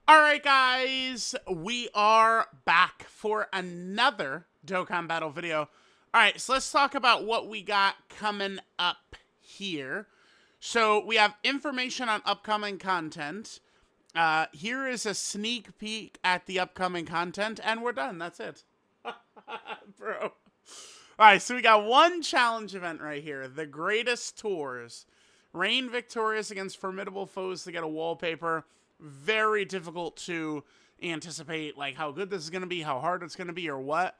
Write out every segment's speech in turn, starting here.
All right, guys, we are back for another Dokkan Battle video. All right, so let's talk about what we got coming up here. So we have information on upcoming content. Here is a sneak peek at the upcoming content, and we're done. That's it. Bro. All right, so we got one challenge event right here. The Greatest Tours. Reign victorious against formidable foes to get a wallpaper. Very difficult to anticipate, like, how good this is going to be, how hard it's going to be, or what.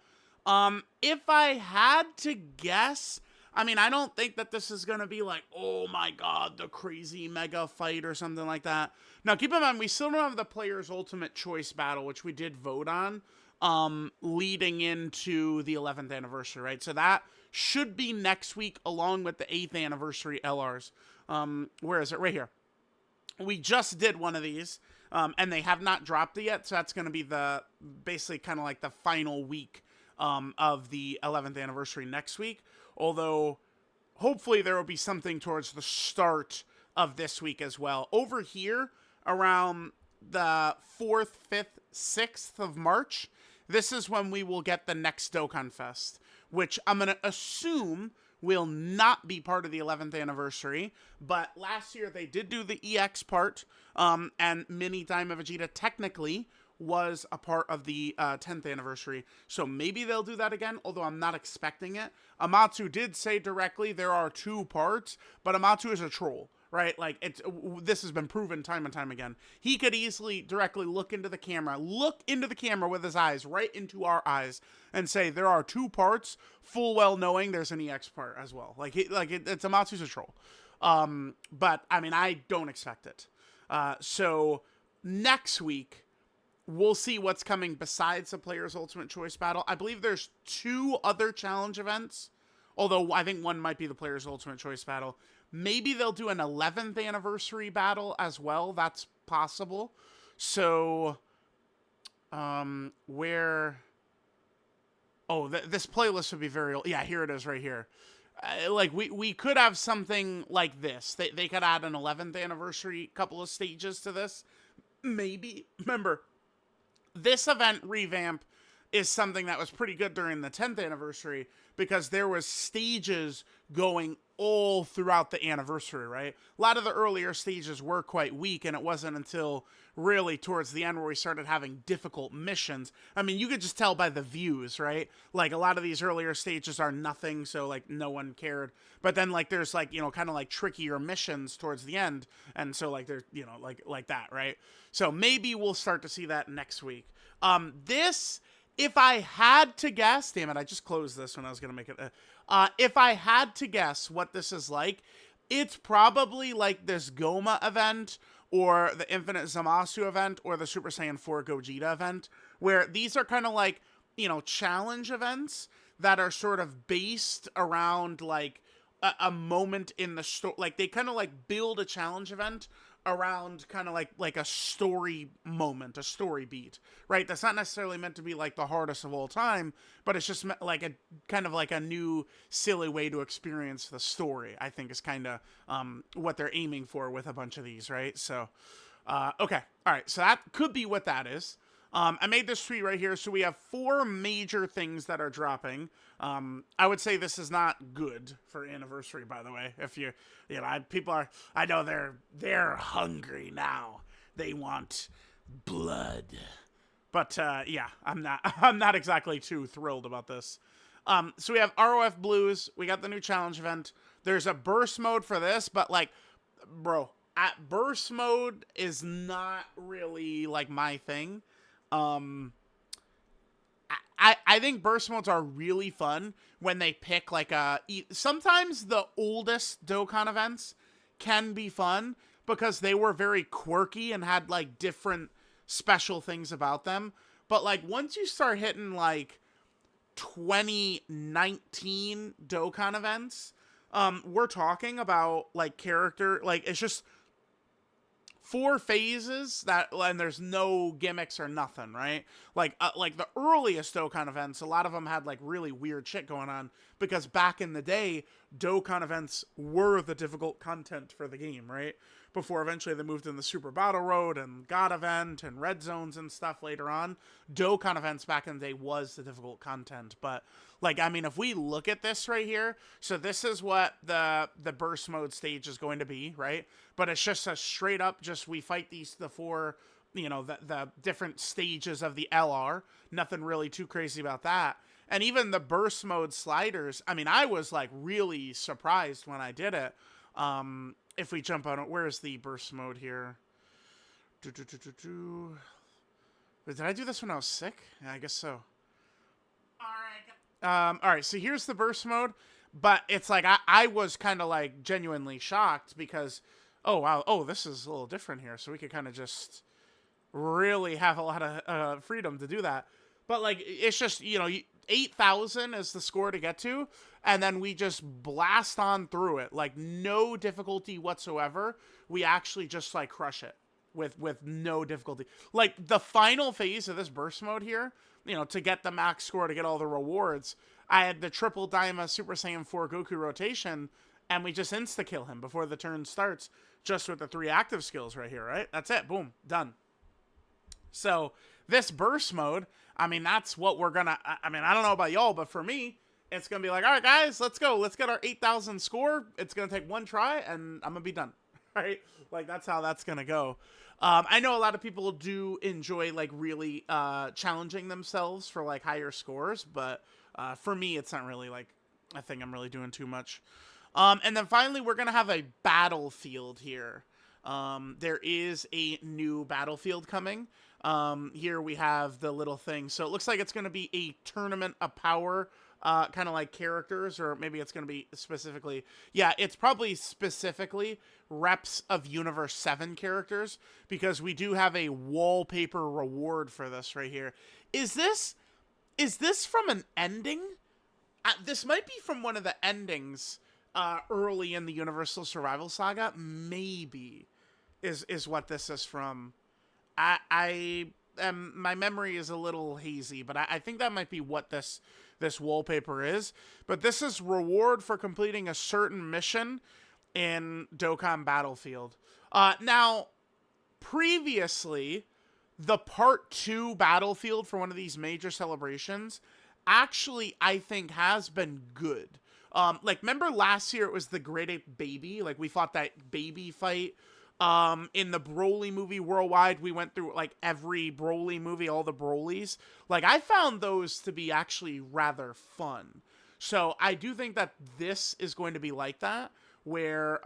If I had to guess, I mean, I don't think that this is going to be like, oh my god, the crazy mega fight or something like that. Now, keep in mind, we still don't have the Player's Ultimate Choice Battle, which we did vote on, leading into the 11th anniversary, right? So that should be next week, along with the 8th anniversary LRs. Where is it? Right here. We just did one of these, and they have not dropped it yet, so that's going to be the basically kind of like the final week of the 11th anniversary next week. Although, hopefully there will be something towards the start of this week as well. Over here, around the 4th, 5th, 6th of March, this is when we will get the next Dokkan Fest, which I'm going to assume will not be part of the 11th anniversary, but last year they did do the EX part, and Mini Daima Vegeta technically was a part of the 10th anniversary, so maybe they'll do that again, although I'm not expecting it. Amatsu did say directly there are two parts, but Amatsu is a troll, right? Like, this has been proven time and time again. He could easily directly look into the camera with his eyes, right into our eyes, and say there are two parts, full well knowing there's an EX part as well. It's Amatsu's a troll. But I mean, I don't expect it. So next week, we'll see what's coming besides the Player's Ultimate Choice Battle. I believe there's two other challenge events, although I think one might be the Player's Ultimate Choice Battle. Maybe they'll do an 11th anniversary battle as well. That's possible. So, where... Oh, this playlist would be very old. Yeah, here it is right here. We could have something like this. They could add an 11th anniversary couple of stages to this. Maybe. Remember, this event revamp is something that was pretty good during the 10th anniversary because there was stages going all throughout the anniversary, right? A lot of the earlier stages were quite weak, and it wasn't until really towards the end where we started having difficult missions. I mean, you could just tell by the views, right? Like, a lot of these earlier stages are nothing, so, like, no one cared. But then, like, there's, like, you know, kind of, like, trickier missions towards the end, and so, like, there's, you know, like that, right? So maybe we'll start to see that next week. If I had to guess, damn it, I just closed this when I was going to make it. If I had to guess what this is like, it's probably like this Goma event or the Infinite Zamasu event or the Super Saiyan 4 Gogeta event, where these are kind of like, you know, challenge events that are sort of based around like a moment in the story. Like, they kind of like build a challenge event around kind of like a story moment, a story beat, right? That's not necessarily meant to be like the hardest of all time, but it's just like a kind of like a new silly way to experience the story, I think, is kind of what they're aiming for with a bunch of these, right? So okay, all right, so that could be what that is. I made this tweet right here. So we have 4 major things that are dropping. I would say this is not good for anniversary, by the way. If you know, people are, I know they're hungry now. They want blood. But yeah, I'm not exactly too thrilled about this. So we have ROF Blues. We got the new challenge event. There's a burst mode for this, but like, bro, burst mode is not really like my thing. I think burst modes are really fun when they pick like sometimes the oldest Dokkan events can be fun because they were very quirky and had like different special things about them. But like once you start hitting like 2019 Dokkan events, we're talking about like character, like it's just 4 phases and there's no gimmicks or nothing, right? Like the earliest Dokkan events, a lot of them had like really weird shit going on because back in the day, Dokkan events were the difficult content for the game, right? before eventually they moved in the Super Battle Road and God Event and Red Zones and stuff later on. Dokkan events back in the day was the difficult content, but like, I mean, if we look at this right here, so this is what the burst mode stage is going to be, right? But it's just a straight up, just we fight the four, you know, the different stages of the LR. Nothing really too crazy about that. And even the burst mode sliders, I mean, I was like really surprised when I did it. If we jump on it, where's the burst mode here? Did I do this when I was sick? Yeah, I guess so. All right, so here's the burst mode, but it's like, I was kind of like genuinely shocked because, oh, wow, oh, this is a little different here. So we could kind of just really have a lot of freedom to do that. But like, it's just, you know, 8,000 is the score to get to, and then we just blast on through it, like no difficulty whatsoever. We actually just like crush it with no difficulty. Like the final phase of this burst mode here, you know, to get the max score, to get all the rewards, I had the triple Daima Super Saiyan 4 Goku rotation, and we just insta-kill him before the turn starts, just with the 3 active skills right here, right? That's it. Boom. Done. So this burst mode, I mean, that's what we're gonna, I mean, I don't know about y'all, but for me, it's gonna be like, all right, guys, let's go. Let's get our 8,000 score. It's gonna take 1 try, and I'm gonna be done, right? Like, that's how that's gonna go. I know a lot of people do enjoy, like, really challenging themselves for, like, higher scores, but for me, it's not really, like, a thing I'm really doing too much. And then finally, we're gonna have a battlefield here. There is a new battlefield coming. Here we have the little thing. So it looks like it's going to be a tournament of power, kind of like characters, or maybe it's going to be specifically, yeah, it's probably specifically reps of Universe 7 characters, because we do have a wallpaper reward for this right here. Is this from an ending? This might be from one of the endings, early in the Universal Survival Saga. Maybe is what this is from. My memory is a little hazy, but I think that might be what this wallpaper is. But this is reward for completing a certain mission in Dokkan Battlefield. Now, previously, the Part 2 Battlefield for one of these major celebrations actually, I think, has been good. Like, remember last year it was the Great Ape Baby? Like, we fought that baby fight. In the Broly movie worldwide, we went through, like, every Broly movie, all the Brolys. Like, I found those to be actually rather fun. So, I do think that this is going to be like that, where,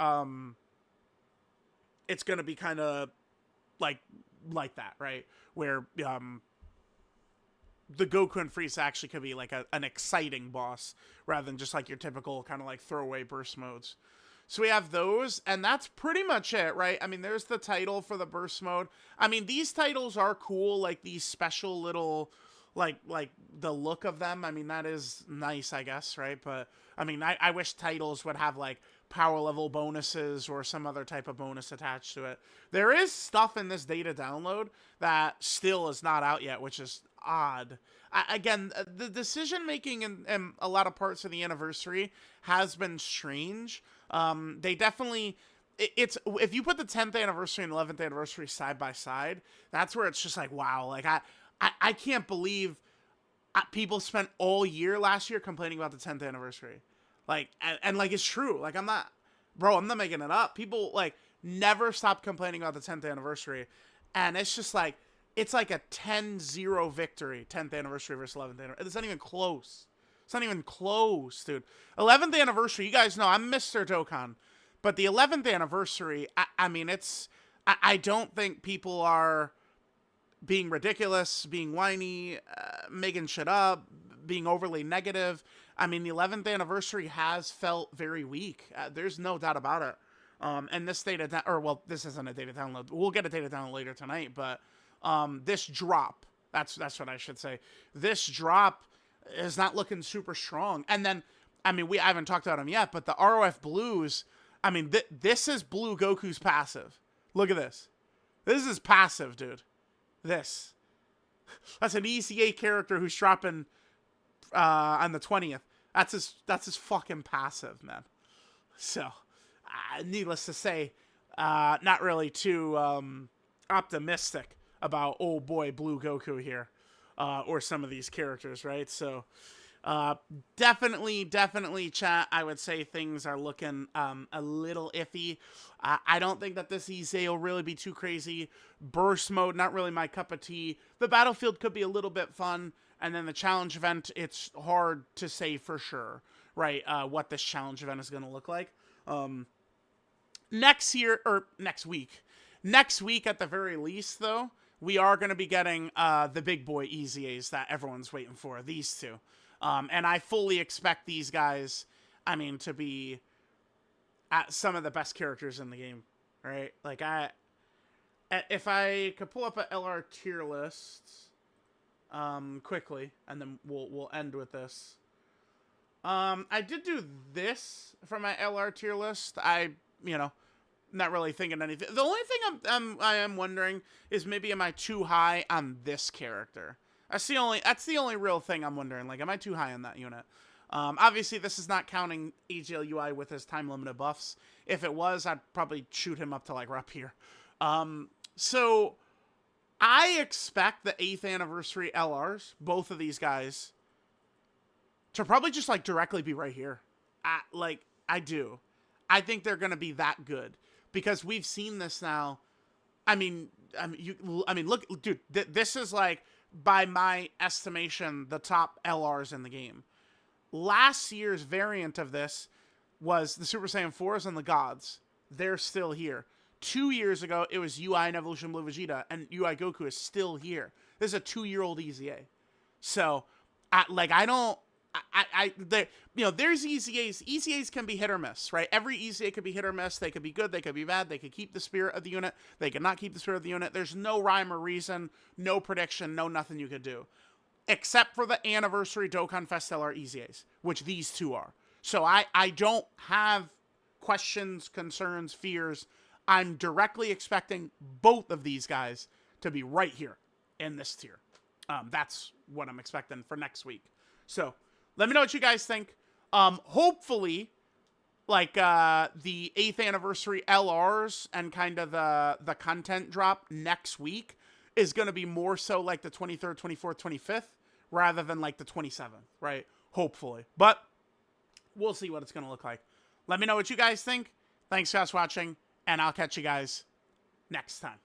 it's going to be kind of, like that, right? Where, the Goku and Frieza actually could be, like, an exciting boss, rather than just, like, your typical kind of, like, throwaway burst modes. So we have those, and that's pretty much it, right? I mean, there's the title for the burst mode. I mean, these titles are cool, like these special little, like the look of them. I mean, that is nice, I guess, right? But, I mean, I wish titles would have, like, power level bonuses or some other type of bonus attached to it. There is stuff in this data download that still is not out yet, which is odd. Again, the decision-making in a lot of parts of the anniversary has been strange. They definitely, it's, if you put the 10th anniversary and 11th anniversary side by side, that's where it's just like, wow, like, I can't believe people spent all year last year complaining about the 10th anniversary. Like, and like, it's true. Like, I'm not making it up. People, like, never stop complaining about the 10th anniversary. And it's just like, it's like a 10-0 victory, 10th anniversary versus 11th anniversary. It's not even close. It's not even close, dude. 11th anniversary, you guys know, I'm Mr. Dokkan. But the 11th anniversary, I mean, it's, I don't think people are being ridiculous, being whiny, making shit up, being overly negative. I mean, the 11th anniversary has felt very weak. There's no doubt about it. And this data, or well, this isn't a data download. We'll get a data download later tonight, but this drop, that's what I should say. This drop is not looking super strong. And then, I mean, I haven't talked about them yet, but the ROF Blues, I mean, this is Blue Goku's passive. Look at this. This is passive, dude. This. That's an EZA character who's dropping on the 20th. That's his fucking passive, man. So, needless to say, not really too optimistic about old boy Blue Goku here, or some of these characters, right? So definitely, chat. I would say things are looking a little iffy. I don't think that this EZA will really be too crazy. Burst mode, not really my cup of tea. The battlefield could be a little bit fun, and then the challenge event, it's hard to say for sure, right? What this challenge event is going to look like. Next week at the very least, though, we are going to be getting the big boy EZAs that everyone's waiting for. These two. And I fully expect these guys, I mean, to be at some of the best characters in the game, right? Like, if I could pull up an LR tier list, quickly, and then we'll end with this. I did do this for my LR tier list. Not really thinking anything. The only thing I am wondering is maybe am I too high on this character? That's the only real thing I'm wondering. Like, am I too high on that unit? Obviously, this is not counting AGLUI with his time-limited buffs. If it was, I'd probably shoot him up to, like, up here. So, I expect the 8th anniversary LRs, both of these guys, to probably just, like, directly be right here. I do. I think they're going to be that good. Because we've seen this now. I mean, look, dude, this is, like, by my estimation, the top LRs in the game. Last year's variant of this was the Super Saiyan 4s and the Gods. They're still here. 2 years ago, it was UI and Evolution Blue Vegeta, and UI Goku is still here. This is a 2-year-old EZA. So, there's EZAs. EZAs can be hit or miss, right? Every EZA could be hit or miss. They could be good. They could be bad. They could keep the spirit of the unit. They could not keep the spirit of the unit. There's no rhyme or reason, no prediction, no nothing you could do. Except for the anniversary Dokkan Fest LR EZAs, which these two are. So I don't have questions, concerns, fears. I'm directly expecting both of these guys to be right here in this tier. That's what I'm expecting for next week. So, let me know what you guys think. Hopefully, like, the 8th anniversary LRs and kind of the content drop next week is going to be more so like the 23rd, 24th, 25th, rather than like the 27th, right? Hopefully. But, we'll see what it's going to look like. Let me know what you guys think. Thanks, guys, for watching, and I'll catch you guys next time.